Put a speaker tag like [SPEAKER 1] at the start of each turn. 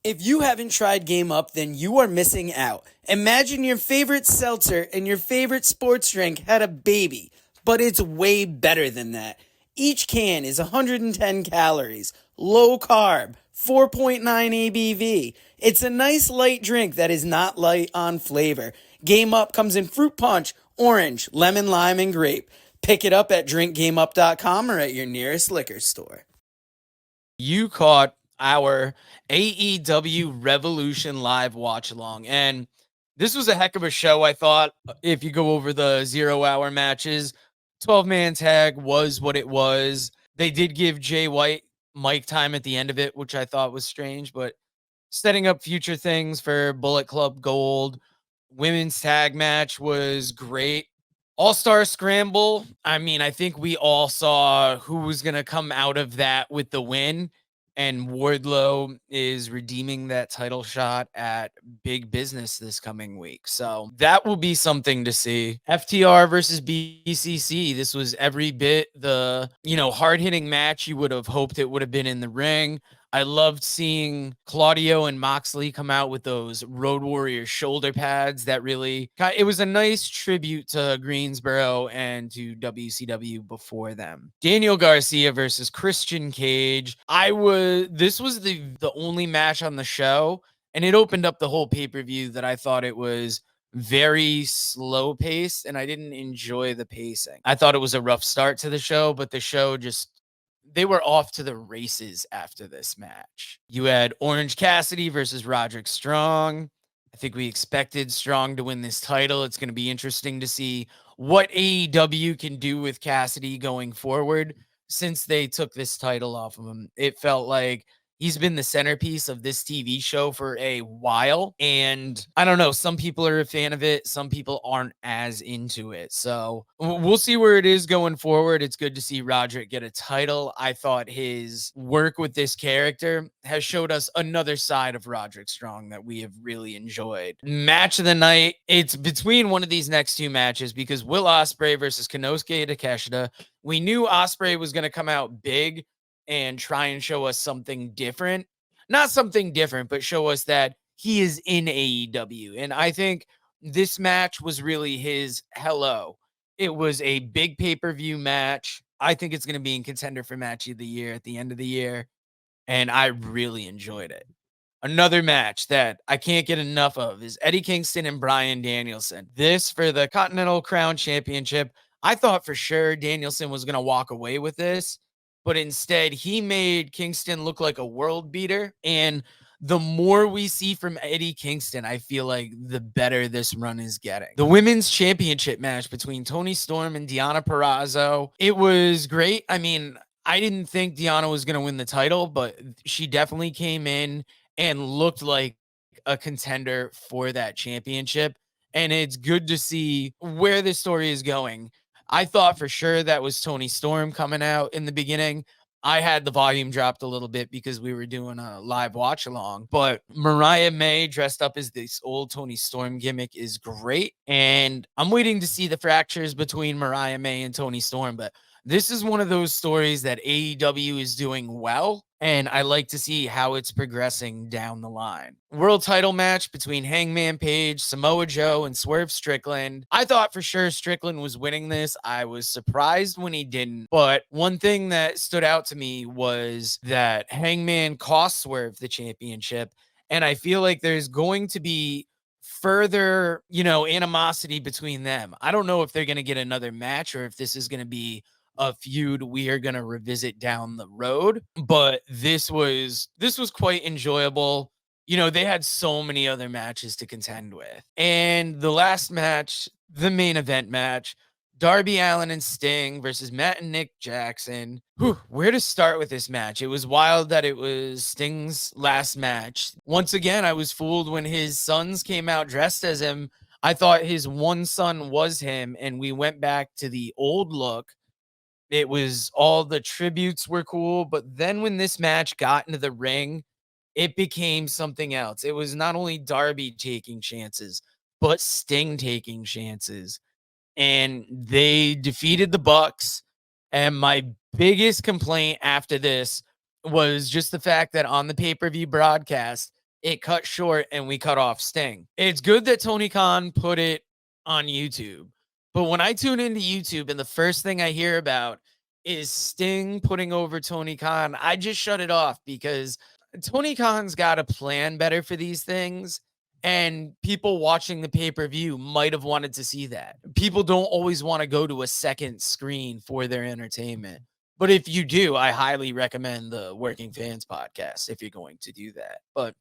[SPEAKER 1] If you haven't tried Game Up, then you are missing out. Imagine your favorite seltzer and your favorite sports drink had a baby, but it's way better than that. Each can is 110 calories, low carb, 4.9 ABV. It's a nice light drink that is not light on flavor. Game Up comes in fruit punch, orange, lemon, lime, and grape. Pick it up at drinkgameup.com or at your nearest liquor store.
[SPEAKER 2] You caught our AEW Revolution live watch along, and this was a heck of a show. I thought, if you go over the 0-hour matches, 12-man tag was what it was. They did give Jay White mic time at the end of it, which I thought was strange, but setting up future things for Bullet Club Gold. Women's tag match was great. All-Star Scramble. I mean, I think we all saw who was going to come out of that with the win. And Wardlow is redeeming that title shot at Big Business this coming week. So that will be something to see. FTR versus BCC. This was every bit the, hard-hitting match you would have hoped it would have been in the ring. I loved seeing Claudio and Moxley come out with those Road Warrior shoulder pads that really, it was a nice tribute to Greensboro and to WCW before them. Daniel Garcia versus Christian Cage. This was the only match on the show, and it opened up the whole pay-per-view that I thought it was very slow paced, and I didn't enjoy the pacing. I thought it was a rough start to the show, but the show they were off to the races after this match. You had Orange Cassidy versus Roderick Strong. I think we expected Strong to win this title. It's going to be interesting to see what AEW can do with Cassidy going forward since they took this title off of him. It felt like he's been the centerpiece of this TV show for a while. And I don't know, some people are a fan of it. Some people aren't as into it. So we'll see where it is going forward. It's good to see Roderick get a title. I thought his work with this character has showed us another side of Roderick Strong that we have really enjoyed. Match of the night. It's between one of these next two matches because Will Ospreay versus Kenosuke Takeashita. We knew Ospreay was going to come out big and try and show us something different. Not something different, but show us that he is in AEW. And I think this match was really his hello. It was a big pay-per-view match. I think it's going to be in contender for match of the year at the end of the year. And I really enjoyed it. Another match that I can't get enough of is Eddie Kingston and Bryan Danielson. This for the Continental Crown Championship. I thought for sure Danielson was going to walk away with this, but instead he made Kingston look like a world beater. And the more we see from Eddie Kingston, I feel like the better this run is getting. The women's championship match between Toni Storm and Deonna Purrazzo. It was great. I mean, I didn't think Deonna was going to win the title, but she definitely came in and looked like a contender for that championship. And it's good to see where this story is going. I thought for sure that was Toni Storm coming out in the beginning. I had the volume dropped a little bit because we were doing a live watch along, but Mariah May dressed up as this old Toni Storm gimmick is great. And I'm waiting to see the fractures between Mariah May and Toni Storm, but this is one of those stories that AEW is doing well, and I like to see how it's progressing down the line. World title match between Hangman Page, Samoa Joe, and Swerve Strickland. I thought for sure Strickland was winning this. I was surprised when he didn't, but one thing that stood out to me was that Hangman cost Swerve the championship, and I feel like there's going to be further, animosity between them. I don't know if they're going to get another match or if this is going to be a feud we are going to revisit down the road, but this was quite enjoyable. They had so many other matches to contend with. And the last match, the main event match, Darby Allin and Sting versus Matt and Nick Jackson. Where to start with this match? It was wild that it was Sting's last match. Once again, I was fooled when his sons came out dressed as him. I thought his one son was him, and we went back to the old look. It was all the tributes were cool, but then when this match got into the ring, it became something else. It was not only Darby taking chances, but Sting taking chances. And they defeated the Bucks. And my biggest complaint after this was just the fact that on the pay-per-view broadcast, it cut short and we cut off Sting. It's good that Tony Khan put it on YouTube. But when I tune into YouTube and the first thing I hear about is Sting putting over Tony Khan, I just shut it off because Tony Khan's got to plan better for these things. And people watching the pay-per-view might have wanted to see that. People don't always want to go to a second screen for their entertainment. But if you do, I highly recommend the Working Fans podcast if you're going to do that. But